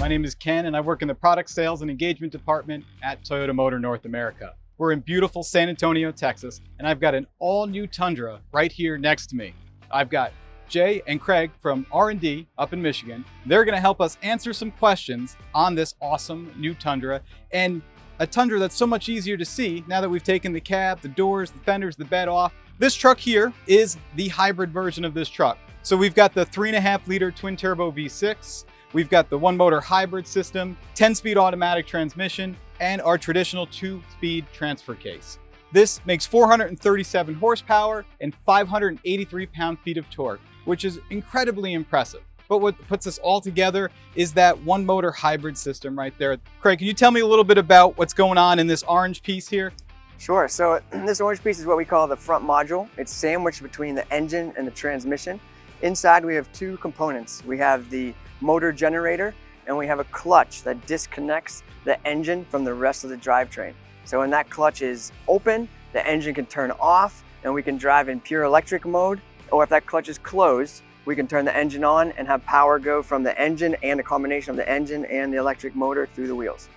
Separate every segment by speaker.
Speaker 1: My name is Ken and I work in the product sales and engagement department at Toyota Motor North America. We're in beautiful San Antonio, Texas, and I've got an all-new Tundra right here next to me. I've got Jay and Craig from R&D up in Michigan. They're going to help us answer some questions on this awesome new Tundra, and a Tundra that's so much easier to see now that we've taken the cab, the doors, the fenders, the bed off. This truck here is the hybrid version of this truck. So we've got the 3.5 liter twin turbo V6. We've got the one motor hybrid system, 10-speed automatic transmission, and our traditional 2-speed transfer case. This makes 437 horsepower and 583 pound-feet of torque, which is incredibly impressive. But what puts us all together is that one motor hybrid system right there. Craig, can you tell me a little bit about what's going on in this orange piece here?
Speaker 2: Sure, so this orange piece is what we call the front module. It's sandwiched between the engine and the transmission. Inside we have two components. We have the motor generator and we have a clutch that disconnects the engine from the rest of the drivetrain. So when that clutch is open, the engine can turn off and we can drive in pure electric mode, or if that clutch is closed, we can turn the engine on and have power go from the engine and a combination of the engine and the electric motor through the wheels.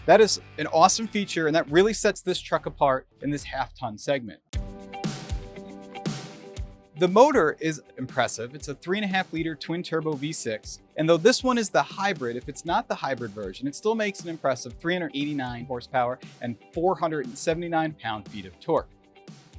Speaker 1: That is an awesome feature, and that really sets this truck apart in this half-ton segment. The motor is impressive. It's a 3.5 liter twin turbo V6. And though this one is the hybrid, if it's not the hybrid version, it still makes an impressive 389 horsepower and 479 pound-feet of torque.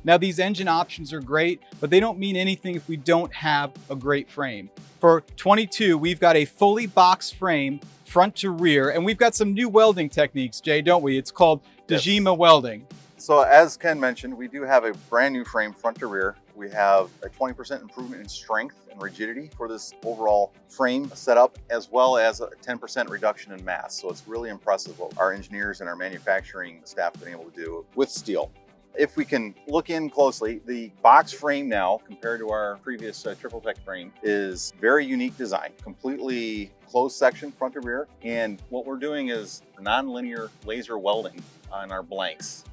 Speaker 1: Now these engine options are great, but they don't mean anything if we don't have a great frame. For 22, we've got a fully boxed frame front to rear, and we've got some new welding techniques, Jay, don't we? It's called Dejima welding.
Speaker 3: So as Ken mentioned, we do have a brand new frame front to rear. We have a 20% improvement in strength and rigidity for this overall frame setup, as well as a 10% reduction in mass. So it's really impressive what our engineers and our manufacturing staff have been able to do with steel. If we can look in closely, the box frame now, compared to our previous triple tech frame, is very unique design, completely closed section front to rear. And what we're doing is non-linear laser welding on our blanks.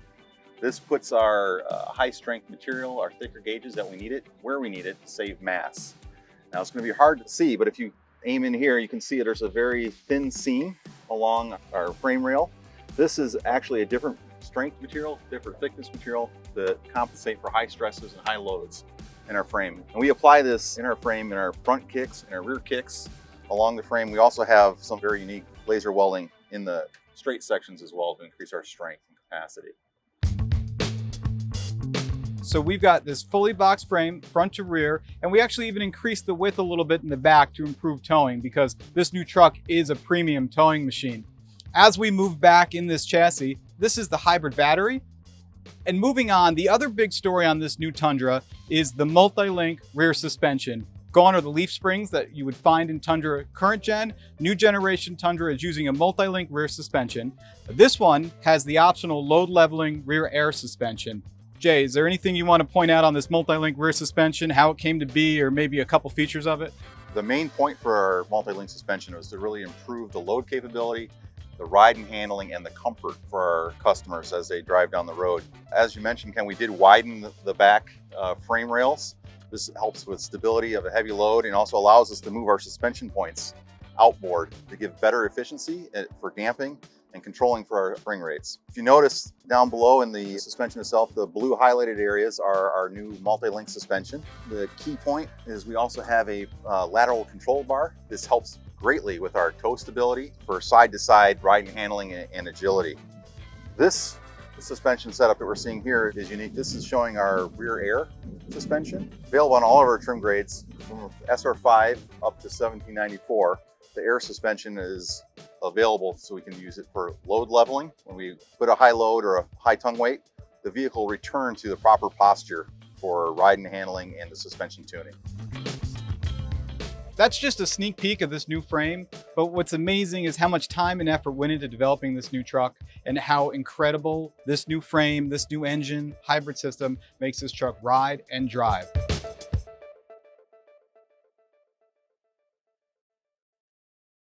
Speaker 3: This puts our high strength material, our thicker gauges that we need it, where we need it to save mass. Now it's going to be hard to see, but if you aim in here, you can see there's a very thin seam along our frame rail. This is actually a different strength material, different thickness material to compensate for high stresses and high loads in our frame. And we apply this in our frame, in our front kicks and our rear kicks along the frame. We also have some very unique laser welding in the straight sections as well to increase our strength and capacity.
Speaker 1: So we've got this fully boxed frame, front to rear, and we actually even increased the width a little bit in the back to improve towing because this new truck is a premium towing machine. As we move back in this chassis, this is the hybrid battery. And moving on, the other big story on this new Tundra is the multi-link rear suspension. Gone are the leaf springs that you would find in Tundra current gen. New generation Tundra is using a multi-link rear suspension. This one has the optional load leveling rear air suspension. Jay, is there anything you want to point out on this multi-link rear suspension, how it came to be, or maybe a couple features of it?
Speaker 3: The main point for our multi-link suspension was to really improve the load capability, the ride and handling, and the comfort for our customers as they drive down the road. As you mentioned, Ken, we did widen the back frame rails. This helps with stability of a heavy load and also allows us to move our suspension points outboard to give better efficiency for damping and controlling for our spring rates. If you notice down below in the suspension itself, the blue highlighted areas are our new multi-link suspension. The key point is we also have a lateral control bar. This helps greatly with our toe stability for side-to-side ride and handling and agility. This suspension setup that we're seeing here is unique. This is showing our rear air suspension, available on all of our trim grades from SR5 up to 1794. The air suspension is available so we can use it for load leveling. When we put a high load or a high tongue weight, the vehicle will return to the proper posture for ride and handling and the suspension tuning.
Speaker 1: That's just a sneak peek of this new frame, but what's amazing is how much time and effort went into developing this new truck and how incredible this new frame, this new engine, hybrid system makes this truck ride and drive.